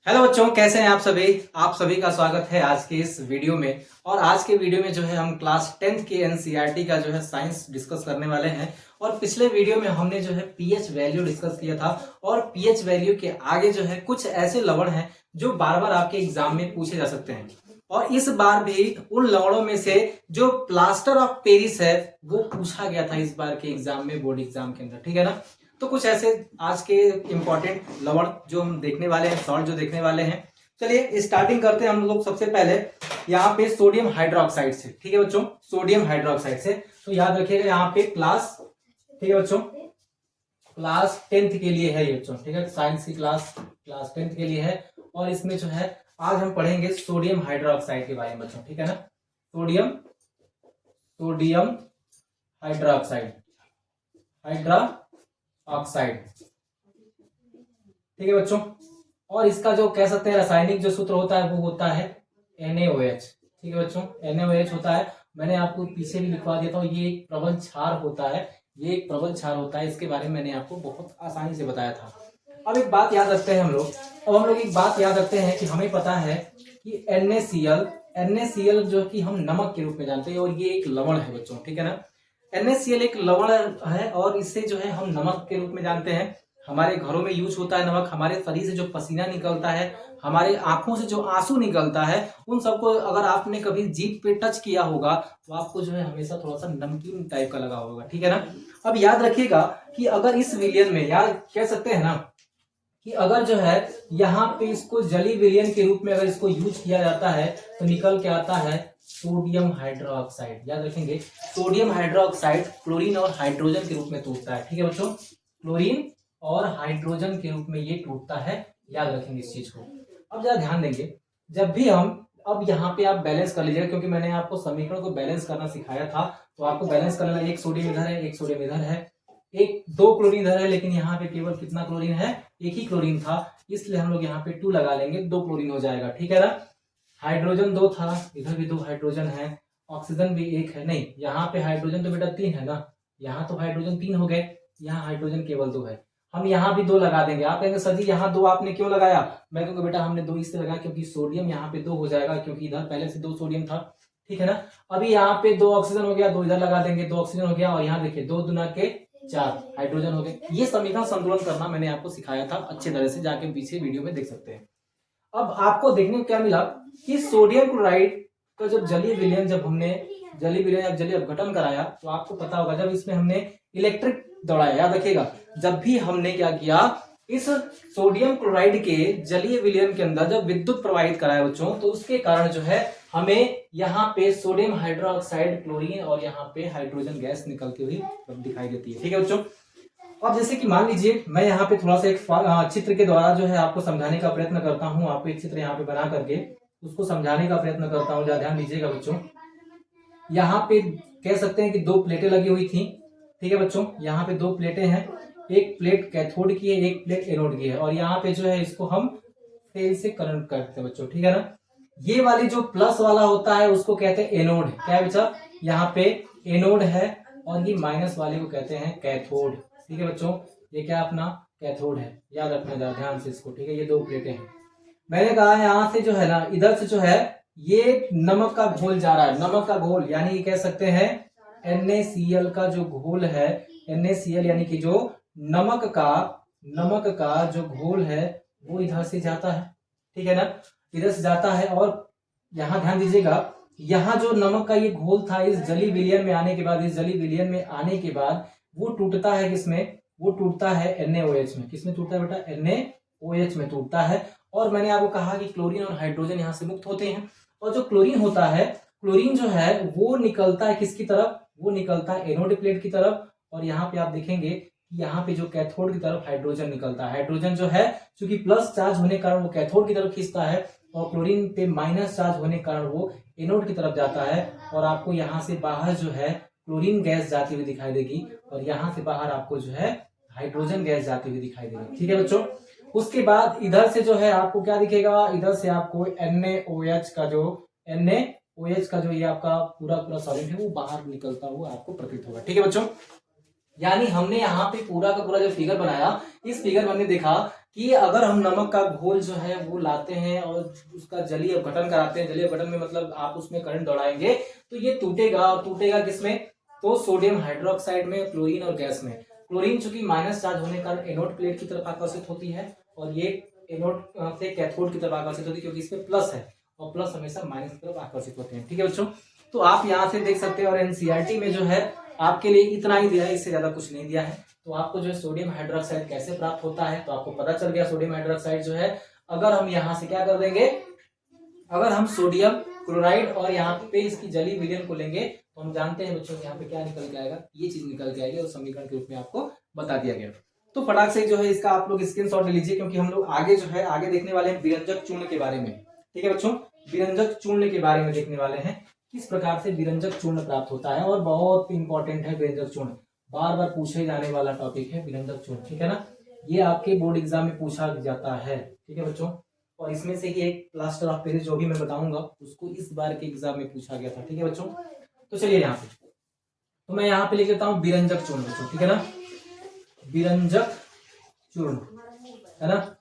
Hello बच्चों, कैसे हैं आप सभी का स्वागत है आज के इस वीडियो में। और आज के वीडियो में जो है हम क्लास 10th के एनसीईआरटी का जो है साइंस डिस्कस करने वाले हैं। और पिछले वीडियो में हमने जो है पीएच वैल्यू डिस्कस किया था। और पीएच वैल्यू के आगे जो है कुछ ऐसे लवण हैं जो बार बार आपके एग्जाम में पूछे जा सकते हैं। और इस बार भी उन लवणों में से जो प्लास्टर ऑफ पेरिस है वो पूछा गया था इस बार के एग्जाम में, बोर्ड एग्जाम के अंदर, ठीक है ना। तो कुछ ऐसे आज के इंपॉर्टेंट लवण जो हम देखने वाले हैं, सॉल्ट जो देखने वाले हैं। चलिए स्टार्टिंग करते हैं हम लोग सबसे पहले यहाँ पे सोडियम हाइड्रोक्साइड से। ठीक है बच्चों, सोडियम हाइड्रोक्साइड से। तो याद रखिएगा यहाँ पे क्लास, ठीक है बच्चों, क्लास 10th के लिए है ये बच्चों, ठीक है, साइंस की क्लास 10th के लिए है। और इसमें जो है आज हम पढ़ेंगे सोडियम हाइड्रोक्साइड के बारे में बच्चों, ठीक है ना। सोडियम हाइड्रोक्साइड, ऑक्साइड, ठीक है बच्चों। और इसका जो कह सकते हैं रासायनिक जो सूत्र होता है वो होता है NaOH, ठीक है बच्चों, NaOH होता है। मैंने आपको पीछे भी लिखवा देता हूँ, ये एक प्रबल क्षार होता है, ये एक प्रबल क्षार होता है। इसके बारे में मैंने आपको बहुत आसानी से बताया था। अब एक बात याद रखते हैं हम लोग, एक बात याद रखते हैं कि हमें पता है कि NaCl जो कि हम नमक के रूप में जानते हैं, और ये एक लवण है बच्चों, ठीक है ना। NaCl एक लवण है और इससे जो है हम नमक के रूप में जानते हैं। हमारे घरों में यूज होता है नमक। हमारे शरीर से जो पसीना निकलता है, हमारे आंखों से जो आंसू निकलता है, उन सबको अगर आपने कभी जीभ पे टच किया होगा तो आपको जो है हमेशा थोड़ा सा नमकीन टाइप का लगा होगा, ठीक है ना। अब याद रखिएगा कि अगर इस विलयन में, याद कह सकते हैं ना कि अगर जो है यहाँ पे इसको जली विलयन के रूप में अगर इसको यूज किया जाता है तो निकल के आता है सोडियम हाइड्रोक्साइड। याद रखेंगे, सोडियम हाइड्रोक्साइड क्लोरीन और हाइड्रोजन के रूप में टूटता है, ठीक है बच्चों, क्लोरीन और हाइड्रोजन के रूप में ये टूटता है। याद रखेंगे इस चीज को। अब जरा ध्यान देंगे, जब भी हम, अब यहाँ पे आप बैलेंस कर लीजिएगा क्योंकि मैंने आपको समीकरण को बैलेंस करना सिखाया था। तो आपको बैलेंस करना, एक सोडियम इधर है, एक सोडियम इधर है, एक दो क्लोरीन इधर है, लेकिन यहाँ पे केवल कितना क्लोरीन है, एक ही क्लोरीन था, इसलिए हम लोग यहाँ पे 2 लगा लेंगे, 2 क्लोरीन हो जाएगा, ठीक है ना। हाइड्रोजन 2 था, इधर भी 2 हाइड्रोजन है, ऑक्सीजन भी 1 है, नहीं यहाँ पे हाइड्रोजन तो बेटा 3 है ना, यहाँ तो हाइड्रोजन 3 हो गए, यहाँ हाइड्रोजन केवल 2 है। हम यहाँ भी 2 लगा देंगे। आप कहेंगे सर जी यहाँ 2 आपने क्यों लगाया? मैं कहूँगा बेटा हमने 2 इससे लगाया क्योंकि सोडियम यहाँ पे 2 हो जाएगा, क्योंकि इधर पहले से 2 सोडियम था, ठीक है ना। अभी यहाँ पे 2 ऑक्सीजन हो गया, 2 इधर लगा देंगे, 2 ऑक्सीजन हो गया, और यहाँ देखिए 2 दूना के 4 हाइड्रोजन हो गए। ये समीकरण संतुलन करना मैंने आपको सिखाया था, अच्छे तरह से जाके पीछे वीडियो में देख सकते हैं। अब आपको देखने को क्या मिला कि सोडियम क्लोराइड का जब जलीय विलयन, जब हमने जलीय अपघटन कराया तो आपको पता होगा जब इसमें हमने इलेक्ट्रिक दौड़ाया, याद रखिएगा, जब भी हमने क्या किया, इस सोडियम क्लोराइड के जलीय विलयन के अंदर जब विद्युत प्रवाहित कराया बच्चों, तो उसके कारण जो है हमें यहाँ पे सोडियम हाइड्रोक्साइड, क्लोरीन और यहाँ पे हाइड्रोजन गैस निकलती हुई दिखाई देती है, ठीक है बच्चों। अब जैसे कि मान लीजिए मैं यहाँ पे थोड़ा सा एक चित्र के द्वारा जो है आपको समझाने का प्रयत्न करता हूँ। आपको एक चित्र यहाँ पे बना करके उसको समझाने का प्रयत्न करता हूँ, ध्यान दीजिएगा बच्चों। यहाँ पे कह सकते हैं कि 2 प्लेटें लगी हुई थी, ठीक है बच्चों, यहाँ पे 2 प्लेटें हैं, एक प्लेट कैथोड की है, एक प्लेट एनोड की है, और यहाँ पे जो है इसको हम तेल से करंट करते हैं बच्चों, ठीक है ना। ये वाली जो प्लस वाला होता है उसको कहते हैं एनोड, क्या है बच्चा, यहाँ पे एनोड है, और ये माइनस वाले को कहते हैं कैथोड, ठीक है बच्चों। ये क्या अपना कैथोड है, याद रखना ध्यान से इसको, ठीक है। ये 2 प्लेटें हैं, मैंने कहा यहाँ से जो है ना, इधर से जो है ये नमक का घोल जा रहा है, नमक का घोल, यानी कह सकते हैं NaCl का जो घोल है, NaCl यानी कि जो नमक का जो घोल है वो इधर से जाता है, ठीक है ना, इधर से जाता है। और यहाँ ध्यान दीजिएगा, यहाँ जो नमक का ये घोल था, इस जली विलयन में आने के बाद वो टूटता है किसमें, वो टूटता है NaOH में। किसमें टूटता है बेटा? NaOH में टूटता है। और मैंने आपको कहा कि क्लोरीन और हाइड्रोजन यहाँ से मुक्त होते हैं, और जो क्लोरीन होता है, क्लोरीन जो है वो निकलता है किसकी तरफ, वो निकलता है एनोड प्लेट की तरफ। और यहाँ पे आप देखेंगे कि यहाँ पे जो कैथोड की तरफ हाइड्रोजन निकलता है, हाइड्रोजन जो है चूंकि प्लस चार्ज होने के कारण वो कैथोड की तरफ खींचता है, और क्लोरीन पे माइनस चार्ज होने के कारण वो एनोड की तरफ जाता है। और आपको यहाँ से बाहर जो है क्लोरीन गैस जाती हुई दिखाई देगी, और यहाँ से बाहर आपको जो है हाइड्रोजन गैस जाती हुई दिखाई देगी, ठीक है बच्चों। उसके बाद इधर से जो है आपको क्या दिखेगा, इधर से आपको NaOH का जो ये आपका पूरा सॉलिड है वो बाहर निकलता हुआ आपको प्रतीत होगा, ठीक है बच्चों। यानी हमने यहाँ पे पूरा का पूरा जो फिगर बनाया, इस फिगर में हमने देखा कि अगर हम नमक का घोल जो है वो लाते हैं और उसका जलीय अपघटन कराते हैं, जलीय अपघटन में मतलब आप उसमें करंट दौड़ाएंगे तो ये टूटेगा, और टूटेगा किसमें, तो सोडियम हाइड्रोक्साइड में, क्लोरीन और गैस में। क्लोरीन चूंकि माइनस चार्ज होने के कारण एनोड प्लेट की तरफ आकर्षित होती है, और ये एनोड से कैथोड की तरफ आकर्षित होती है, क्योंकि इसमें प्लस है और प्लस हमेशा माइनस की तरफ आकर्षित होते हैं। ठीक है बच्चों, तो आप यहाँ से देख सकते हैं, और एनसीईआरटी में जो है आपके लिए इतना ही दिया है, इससे ज्यादा कुछ नहीं दिया है। तो आपको जो है सोडियम हाइड्रोक्साइड कैसे प्राप्त होता है तो आपको पता चल गया। सोडियम हाइड्रोक्साइड जो है, अगर हम यहाँ से क्या कर देंगे, अगर हम सोडियम क्लोराइड और यहाँ पे इसकी जलीय विलयन को लेंगे तो हम जानते हैं बच्चों यहाँ पे क्या निकल के आएगा, ये चीज निकल के आएगी, और समीकरण के रूप में आपको बता दिया गया। तो फटाक से जो है इसका आप लोग स्क्रीनशॉट ले लीजिए, क्योंकि हम लोग आगे जो है आगे देखने वाले हैं विरंजक चूर्ण के बारे में। ठीक है बच्चों, विरंजक चूर्ण के बारे में देखने वाले हैं, किस प्रकार से विरंजक चूर्ण प्राप्त होता है, और बहुत इंपॉर्टेंट है विरंजक चूर्ण, बार बार पूछे जाने वाला टॉपिक है विरंजक चूर्ण। ठीक है ना, ये आपके बोर्ड एग्जाम में पूछा जाता है। ठीक है बच्चों, और इसमें से ही एक प्लास्टर ऑफ पेरिस जो भी मैं बताऊंगा उसको इस बार के एग्जाम में पूछा गया था। ठीक है बच्चों, तो चलिए यहाँ पे, तो मैं यहाँ पे लिख लेता हूँ विरंजक चूर्ण बच्चों। ठीक है ना, विरंजक चूर्ण है ना,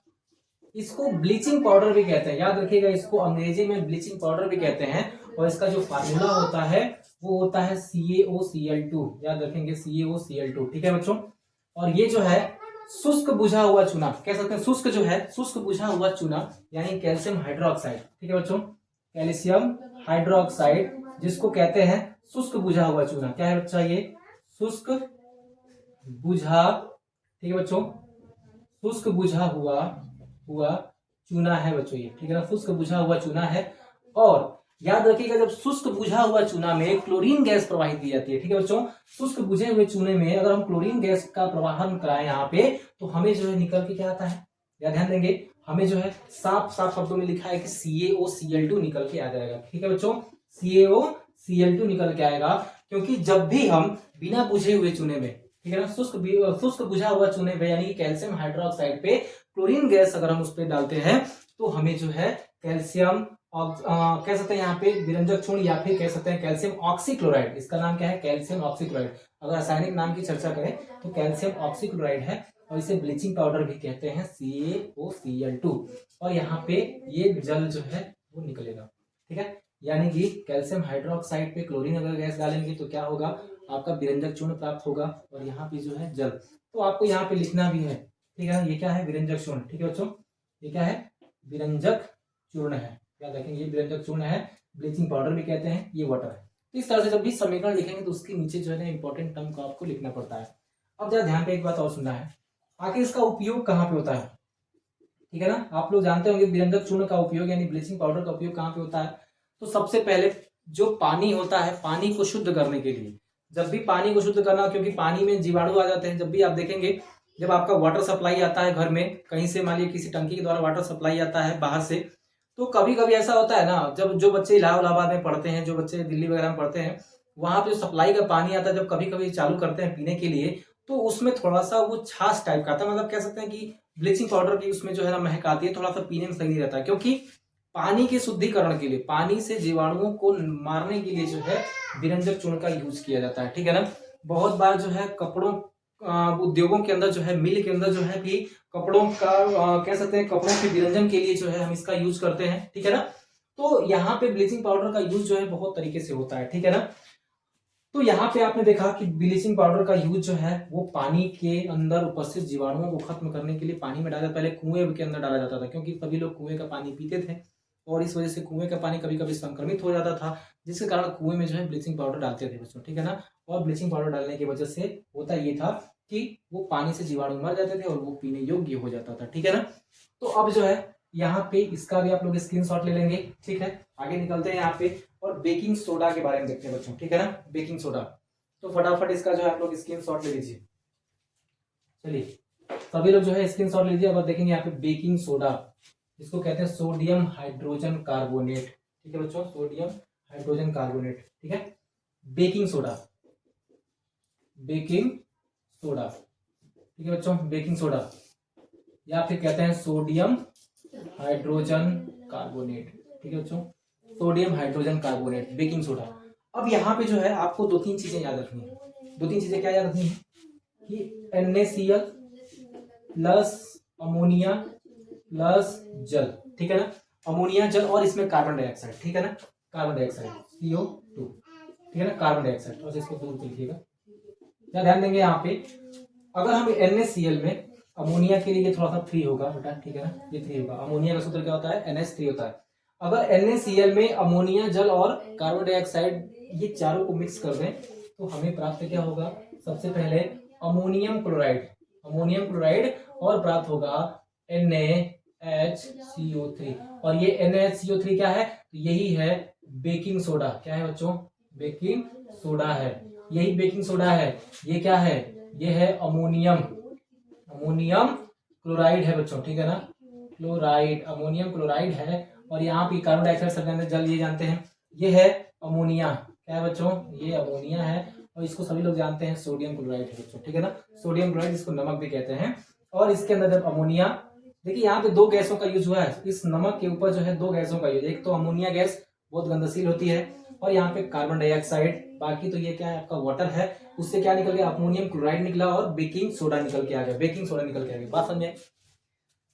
इसको ब्लीचिंग पाउडर भी कहते हैं, याद रखिएगा, इसको अंग्रेजी में ब्लीचिंग पाउडर भी कहते हैं। और इसका जो फार्मूला होता है वो होता है CaOCl2, याद रखेंगे CaOCl2। ठीक है बच्चों, और ये जो है शुष्क बुझा हुआ चूना कह सकते हैं, शुष्क जो है शुष्क बुझा हुआ चूना यानी कैल्शियम हाइड्रोक्साइड। ठीक है बच्चों, कैल्शियम हाइड्रोक्साइड जिसको कहते हैं शुष्क बुझा हुआ चूना, क्या है बच्चा, ये शुष्क बुझा, ठीक है बच्चों, शुष्क बुझा हुआ चूना है बच्चों ये। ठीक है ना, शुष्क बुझा हुआ चूना है। और याद रखिएगा, जब शुष्क बुझा हुआ चूना में क्लोरीन गैस प्रवाहित की जाती है, ठीक है बच्चों, शुष्क बुझे हुए चूने में अगर हम क्लोरीन गैस का प्रवाहन कराएं यहाँ पे, तो हमें जो है निकल के क्या आता है, या ध्यान देंगे, हमें जो है साफ साफ शब्दों में लिखा है कि CaOCl2 निकल के आ जाएगा। ठीक है बच्चों, CaOCl2 निकल के आएगा, क्योंकि जब भी हम बिना बुझे हुए चूने में, ठीक है ना, शुष्क बुझा हुआ चूने पे यानी कैल्शियम हाइड्रोक्साइड पे क्लोरीन गैस अगर हम उस पर डालते हैं तो हमें जो है कैल्शियम कह सकते हैं यहाँ पे विरंजक चूर्ण, या फिर कह सकते हैं कैल्शियम ऑक्सीक्लोराइड, इसका नाम क्या है, कैल्शियम ऑक्सीक्लोराइड। अगर रासायनिक नाम की चर्चा करें तो कैल्शियम ऑक्सीक्लोराइड है, और इसे ब्लीचिंग पाउडर भी कहते हैं CaOCl2। और यहाँ पे ये जल जो है वो निकलेगा। ठीक है, यानी कि कैल्शियम हाइड्रोक्साइड पे क्लोरीन अगर गैस डालेंगे तो क्या होगा, आपका विरंजक चूर्ण प्राप्त होगा, और यहाँ पे जो है जल। तो आपको यहाँ पे लिखना भी है, ठीक है, ये क्या है, विरंजक चूर्ण। ठीक है बच्चों, ये क्या है, विरंजक चूर्ण है, याद रखेंगे, ये विरंजक चूर्ण है, ब्लीचिंग पाउडर भी कहते हैं, ये वाटर है। तो इस तरह से जब भी समीकरण लिखेंगे तो उसके नीचे जो है ना इंपॉर्टेंट टर्म को आपको लिखना पड़ता है। अब जरा ध्यान पे एक बात और सुनना है, आखिर इसका उपयोग कहाँ पे होता है। ठीक है ना, आप लोग जानते होंगे विरंजक चूर्ण का उपयोग यानी ब्लीचिंग पाउडर का उपयोग कहाँ पे होता है। तो सबसे पहले जो पानी होता है, पानी को शुद्ध करने के लिए, जब भी पानी को शुद्ध करना, क्योंकि पानी में जीवाणु आ जाते हैं, जब भी आप देखेंगे जब आपका वाटर सप्लाई आता है घर में, कहीं से मान लीजिए किसी टंकी के द्वारा वाटर सप्लाई आता है बाहर से, तो कभी कभी ऐसा होता है ना, जब जो बच्चे इलाहाबाद में पढ़ते हैं, जो बच्चे दिल्ली वगैरह में पढ़ते हैं, वहां पे जो सप्लाई का पानी आता है, जब कभी कभी चालू करते हैं पीने के लिए, तो उसमें थोड़ा सा वो छाछ टाइप का आता है, मतलब कह सकते हैं कि ब्लीचिंग पाउडर की उसमें जो है ना महक आती है, थोड़ा सा पीने में सही नहीं रहता है, क्योंकि पानी के शुद्धिकरण के लिए, पानी से जीवाणुओं को मारने के लिए जो है विरंजक चूर्ण का यूज किया जाता है। ठीक है ना, बहुत बार जो है कपड़ों उद्योगों के अंदर जो है, मिल के अंदर जो है कि कपड़ों का कह सकते हैं कपड़ों के विरंजन के लिए जो है हम इसका यूज करते हैं। ठीक है ना, तो यहाँ पे ब्लीचिंग पाउडर का यूज जो है बहुत तरीके से होता है। ठीक है ना, तो यहाँ पे आपने देखा कि ब्लीचिंग पाउडर का यूज जो है वो पानी के अंदर उपस्थित जीवाणुओं को खत्म करने के लिए पानी में डाला, पहले कुएं के अंदर डाला जाता था, क्योंकि सभी लोग कुएं का पानी पीते थे, और इस वजह से कुएं का पानी कभी कभी संक्रमित हो जाता था, जिसके कारण कुएं में जो है ब्लीचिंग पाउडर डालते थे बच्चों। ठीक है ना, और ब्लीचिंग पाउडर डालने की वजह से होता ये था कि वो पानी से जीवाणु मर जाते थे और वो पीने योग्य हो जाता था। ठीक है ना, तो अब जो है यहाँ पे इसका भी आप लोग स्क्रीनशॉट ले लेंगे। ठीक है, आगे निकलते हैं यहाँ पे, और बेकिंग सोडा के बारे में देखते हैं बच्चों। ठीक है ना, बेकिंग सोडा, तो फटाफट इसका जो है आप लोग स्क्रीनशॉट ले लीजिए। चलिए सभी लोग जो है स्क्रीनशॉट लीजिए। अब देखेंगे यहाँ पे बेकिंग सोडा, जिसको कहते हैं सोडियम हाइड्रोजन कार्बोनेट। ठीक है बच्चों, सोडियम हाइड्रोजन कार्बोनेट। ठीक है, बेकिंग सोडा, बेकिंग सोडा, ठीक है बच्चों, बेकिंग सोडा, या फिर कहते हैं सोडियम हाइड्रोजन कार्बोनेट। ठीक है बच्चों, sodium hydrogen carbonate, baking soda. अब यहाँ पे जो है आपको दो तीन चीजें याद रखनी है। दो तीन चीजें क्या याद रखनी है कि NaCl प्लस अमोनिया प्लस जल, ठीक है ना, अमोनिया जल और इसमें कार्बन डाइऑक्साइड, ठीक है ना, कार्बन डाइऑक्साइड CO2, ठीक है ना, कार्बन डाइऑक्साइड। और इसको दूर कर लीजिएगा। क्या ध्यान देंगे यहाँ पे, अगर हम NaCl में अमोनिया के लिए थोड़ा सा 3 होगा बेटा, ठीक है ना, ये 3 होगा। अमोनिया का सूत्र क्या होता है, NH3 होता है। अगर NaCl में अमोनिया जल और कार्बन डाइऑक्साइड ये चारों को मिक्स कर दें तो हमें प्राप्त क्या होगा, सबसे पहले अमोनियम क्लोराइड, अमोनियम क्लोराइड, और प्राप्त होगा NaHCO3। और ये NaHCO3 क्या है, तो यही है बेकिंग सोडा। क्या है बच्चों, बेकिंग सोडा है, यही बेकिंग सोडा है। ये क्या है, ये है अमोनियम, अमोनियम क्लोराइड है बच्चों, ठीक है ना, क्लोराइड, अमोनियम क्लोराइड है। और यहाँ पे कार्बन डाइऑक्साइड सब जल ये जानते हैं, ये है अमोनिया। क्या है बच्चों, ये अमोनिया है। और इसको सभी लोग जानते हैं सोडियम क्लोराइड है बच्चों, ठीक है ना, सोडियम क्लोराइड, इसको नमक भी कहते हैं। और इसके अंदर जब अमोनिया, देखिए यहाँ पे 2 गैसों का यूज हुआ है, इस नमक के ऊपर जो है 2 गैसों का यूज, एक तो अमोनिया गैस बहुत गंधशील होती है, और यहाँ पे कार्बन डाइऑक्साइड, बाकी तो ये क्या है आपका वाटर है, उससे क्या निकल गया, अमोनियम क्लोराइड निकला और बेकिंग सोडा निकल के आ गया, बेकिंग सोडा निकल के आ गया। बात समझे,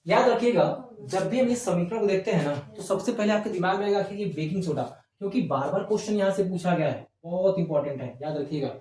याद रखिएगा जब भी हम इस समीकरण को देखते हैं ना, तो सबसे पहले आपके दिमाग में आएगा कि ये बेकिंग सोडा, क्योंकि बार बार क्वेश्चन यहाँ से पूछा गया है, बहुत इंपॉर्टेंट है, याद रखिएगा।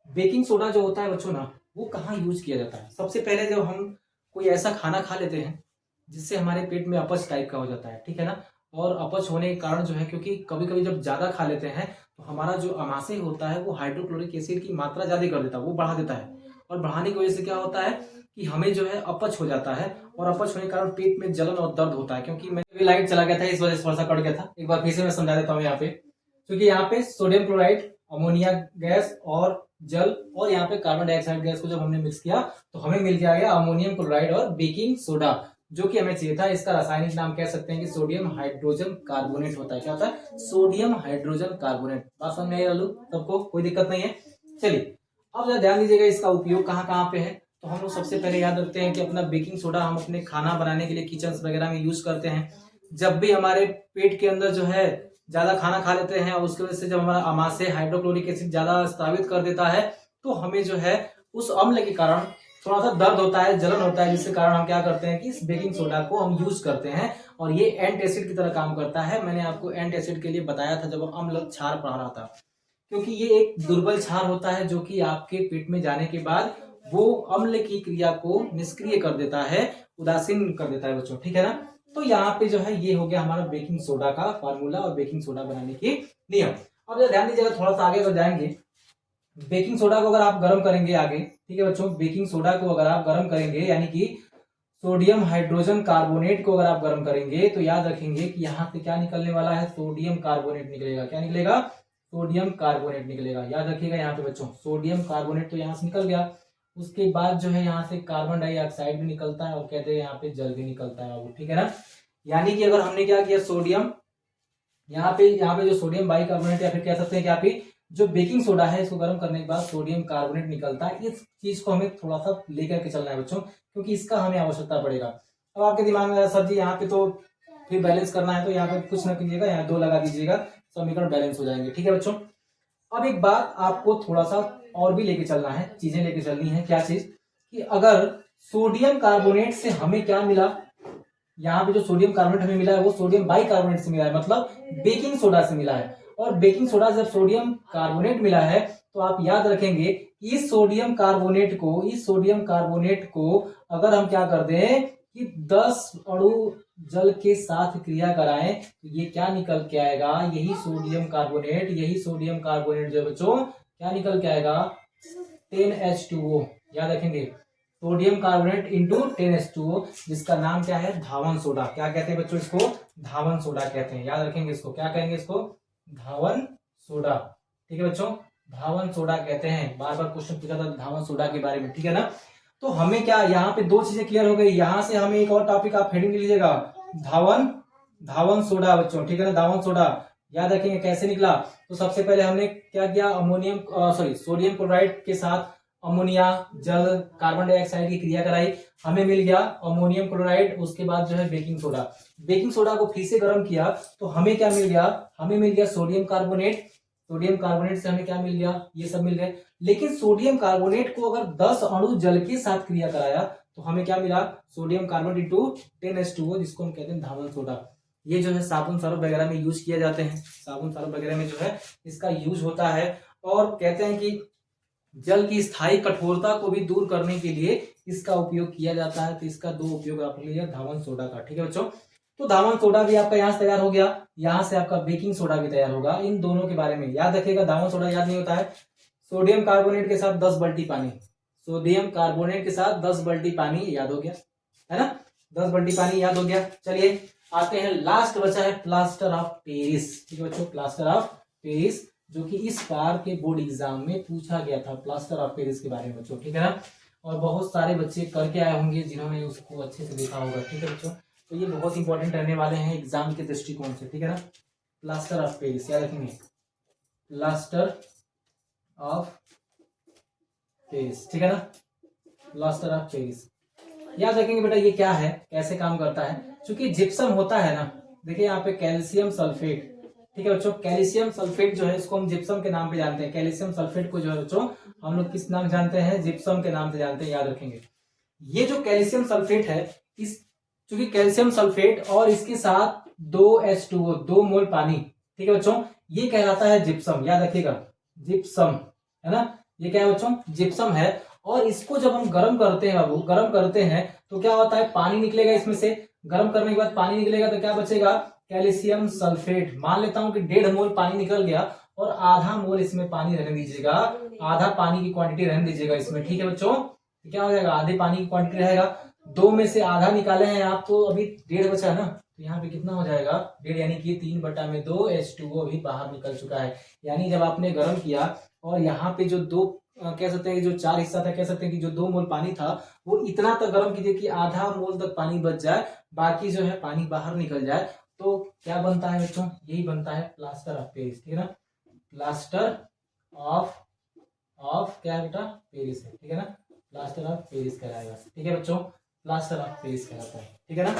बेकिंग सोडा जो होता है बच्चों ना, वो कहाँ यूज किया जाता है, सबसे पहले जब हम कोई ऐसा खाना खा लेते हैं जिससे हमारे पेट में अपच टाइप का हो जाता है, ठीक है ना, और अपच होने के कारण जो है, क्योंकि कभी कभी जब ज्यादा खा लेते हैं तो हमारा जो अमाशय होता है वो हाइड्रोक्लोरिक एसिड की मात्रा ज्यादा कर देता है, वो बढ़ा देता है, और बढ़ाने की वजह से क्या होता है कि हमें जो है अपच हो जाता है, और अपच होने के कारण पेट में जलन और दर्द होता है। क्योंकि मैं लाइट चला गया था, इस वजह से थोड़ा सा कट गया था, एक बार फिर से मैं समझा देता हूँ यहाँ पे। क्योंकि यहाँ पे सोडियम क्लोराइड, अमोनिया गैस और जल, और यहाँ पे कार्बन डाइऑक्साइड गैस को जब हमने मिक्स किया तो हमें मिल गया अमोनियम क्लोराइड और बेकिंग सोडा, जो कि हमें चाहिए था। इसका रासायनिक नाम कह सकते हैं कि सोडियम हाइड्रोजन कार्बोनेट होता है। क्या होता है, सोडियम हाइड्रोजन कार्बोनेट। बात समझ में आई सबको, कोई दिक्कत नहीं है। चलिए अब जरा ध्यान दीजिएगा इसका उपयोग कहाँ कहाँ पे है। तो हम लोग सबसे पहले याद रखते हैं कि अपना बेकिंग सोडा हम अपने खाना बनाने के लिए किचन वगैरह में यूज करते हैं। जब भी हमारे पेट के अंदर जो है ज्यादा खाना खा लेते हैं और उसकी वजह से जब हमारा अमाशय हाइड्रोक्लोरिक एसिड ज्यादा स्रावित कर देता है, तो हमें जो है उस अम्ल के कारण थोड़ा सा दर्द होता है, जलन होता है, जिसके कारण हम क्या करते हैं कि इस बेकिंग सोडा को हम यूज करते हैं, और ये एंटासिड की तरह काम करता है। मैंने आपको एंटासिड के लिए बताया था जब अम्ल क्षार पढ़ा रहा था, क्योंकि ये एक दुर्बल क्षार होता है जो कि आपके पेट में जाने के बाद वो अम्ल की क्रिया को निष्क्रिय कर देता है, उदासीन कर देता है बच्चों, ठीक है ना। तो यहाँ पे जो है ये हो गया हमारा बेकिंग सोडा का फार्मूला और बेकिंग सोडा बनाने के नियम। अब जरा ध्यान दीजिएगा, थोड़ा सा आगे बढ़ जाएंगे। बेकिंग सोडा को अगर आप गर्म करेंगे आगे, ठीक है बच्चों, बेकिंग सोडा को अगर आप गर्म करेंगे, यानी कि सोडियम हाइड्रोजन कार्बोनेट को अगर आप गर्म करेंगे, तो याद रखेंगे कि यहाँ से क्या निकलने वाला है, सोडियम कार्बोनेट निकलेगा। क्या निकलेगा, सोडियम कार्बोनेट निकलेगा। याद रखिएगा यहाँ पे बच्चों, सोडियम कार्बोनेट तो यहाँ से निकल गया, उसके बाद जो है यहाँ से कार्बन डाइऑक्साइड भी निकलता है, और कहते हैं यहाँ पे जल भी निकलता है, ठीक है ना। यानी कि अगर हमने क्या किया, सोडियम यहाँ पे जो सोडियम बाइकार्बोनेट या फिर कह सकते हैं कि आप जो बेकिंग सोडा है इसको गर्म करने के बाद सोडियम कार्बोनेट निकलता है। इस चीज को हमें थोड़ा सा लेकर के चलना है बच्चों, क्योंकि इसका हमें आवश्यकता पड़ेगा। अब आपके दिमाग में सर जी यहाँ पे तो फिर बैलेंस करना है, तो यहाँ पे कुछ ना कीजिएगा, यहाँ 2 लगा दीजिएगा, समीकरण बैलेंस हो जाएंगे, ठीक है बच्चों। अब एक बात आपको थोड़ा सा और भी लेके चलना है, चीजें लेके चलनी है। क्या चीज, कि अगर सोडियम कार्बोनेट से हमें क्या मिला, यहाँ पे जो सोडियम कार्बोनेट हमें मिला है वो सोडियम बाइकार्बोनेट से मिला है, मतलब बेकिंग सोडा से मिला है। और बेकिंग सोडा जब सोडियम कार्बोनेट मिला है, तो आप याद रखेंगे इस सोडियम कार्बोनेट को अगर हम क्या कर दें कि 10 अणु जल के साथ क्रिया कराएं, तो ये क्या निकल के आएगा, यही सोडियम कार्बोनेट जो बच्चों क्या निकल के आएगा, 10H2O। याद रखेंगे, सोडियम कार्बोनेट इंटू 10H2O, जिसका नाम क्या है, धावन सोडा। क्या कहते हैं बच्चों, इसको धावन सोडा कहते हैं। याद रखेंगे इसको, क्या कहेंगे, इसको धावन सोडा, ठीक है बच्चों, धावन सोडा कहते हैं। बार बार क्वेश्चन पूछा था धावन सोडा के बारे में, ठीक है ना। तो हमें क्या, यहाँ पे 2 चीजें क्लियर हो गई। यहाँ से हमें एक और टॉपिक आप हेडिंग लीजिएगा, धावन सोडा बच्चों, ठीक है ना, धावन सोडा। याद रखेंगे कैसे निकला, तो सबसे पहले हमने क्या किया, सोडियम क्लोराइड के साथ अमोनिया जल कार्बन डाइऑक्साइड की क्रिया कराई, हमें मिल गया अमोनियम क्लोराइड। उसके बाद जो है बेकिंग सोडा को फिर से गर्म किया, तो हमें क्या मिल गया, हमें मिल गया सोडियम कार्बोनेट से हमें क्या मिल गया, ये सब मिल गए। लेकिन सोडियम कार्बोनेट को अगर 10 अणु जल के साथ क्रिया कराया, तो हमें क्या मिला, सोडियम कार्बोनेट इंटू 10H2O, जिसको हम कहते हैं धावन सोडा। ये जो है साबुन सरफ वगैरह में यूज किया जाते हैं, साबुन सरफ वगैरह में जो है इसका यूज होता है। और कहते हैं कि जल की स्थायी कठोरता को भी दूर करने के लिए इसका उपयोग किया जाता है। तो इसका दो उपयोग आप लिया धावन सोडा का, ठीक है बच्चों। तो धावन सोडा भी आपका यहाँ से तैयार हो गया, यहाँ से आपका बेकिंग सोडा भी तैयार होगा। इन दोनों के बारे में याद रखिएगा, धावन सोडा याद नहीं होता है। सोडियम कार्बोनेट के साथ 10 बाल्टी पानी, सोडियम कार्बोनेट के साथ 10 बाल्टी पानी याद हो गया, है ना, 10 बाल्टी पानी याद हो गया। चलिए आते हैं, लास्ट बचा है प्लास्टर ऑफ पेरिस, ठीक है बच्चों, प्लास्टर ऑफ पेरिस, जो कि इस बार के बोर्ड एग्जाम में पूछा गया था, प्लास्टर ऑफ पेरिस के बारे में बच्चों, ठीक है ना। और बहुत सारे बच्चे करके आए होंगे जिन्होंने उसको अच्छे से देखा होगा, ठीक है बच्चों। तो ये बहुत इंपॉर्टेंट रहने वाले हैं एग्जाम के दृष्टिकोण से, ठीक है ना। प्लास्टर ऑफ पेरिस याद रखेंगे, प्लास्टर ऑफ पेरिस, ठीक है ना, प्लास्टर ऑफ पेरिस याद रखेंगे बेटा। ये क्या है, कैसे काम करता है, क्योंकि जिप्सम होता है ना, देखिए यहाँ पे कैल्शियम सल्फेट, ठीक है बच्चों, कैल्शियम सल्फेट जो है इसको हम जिप्सम के नाम पे जानते हैं। कैल्शियम सल्फेट को जो है बच्चों हम लोग किस नाम जानते हैं, जिप्सम के नाम से जानते हैं, याद रखेंगे। ये जो कैल्शियम सल्फेट है, इस चूंकि कैल्शियम सल्फेट और इसके साथ 2H2O, 2 मोल पानी, ठीक है बच्चों, ये कहलाता है जिप्सम, याद रखिएगा, जिप्सम, है ना, ये क्या है बच्चों, जिप्सम है। और इसको जब हम गर्म करते हैं बाबू, गर्म करते हैं तो क्या होता है, पानी निकलेगा इसमें से, गर्म करने के बाद पानी निकलेगा तो क्या बचेगा, कैल्शियम सल्फेट। मान लेता हूं कि 1.5 मोल पानी निकल गया और आधा मोल इसमें पानी रहने दीजिएगा, आधा पानी की क्वांटिटी रहने दीजिएगा इसमें, ठीक है बच्चों। तो क्या हो जाएगा, आधे पानी की क्वांटिटी रहेगा, 2 में से आधा निकाले हैं आप, तो अभी 1.5 बचा है ना, तो यहाँ पे कितना हो जाएगा 1.5, यानी कि 3/2 H2O भी बाहर निकल चुका है। यानी जब आपने गर्म किया और यहाँ पे जो दो कह सकते हैं कि जो 4 हिस्सा था, कह सकते हैं कि जो 2 मोल पानी था वो इतना तक गर्म कीजिए कि आधा मोल तक पानी बच जाए, बाकी जो है पानी बाहर निकल जाए। तो क्या बनता है बच्चों, यही बनता है प्लास्टर ऑफ पेरिस, ठीक है ना, प्लास्टर ऑफ क्या है बेटा, पेरिस है, ठीक है ना, प्लास्टर ऑफ पेरिस कहलाएगा, ठीक है बच्चों, प्लास्टर ऑफ पेरिस कहलाता है, ठीक है ना।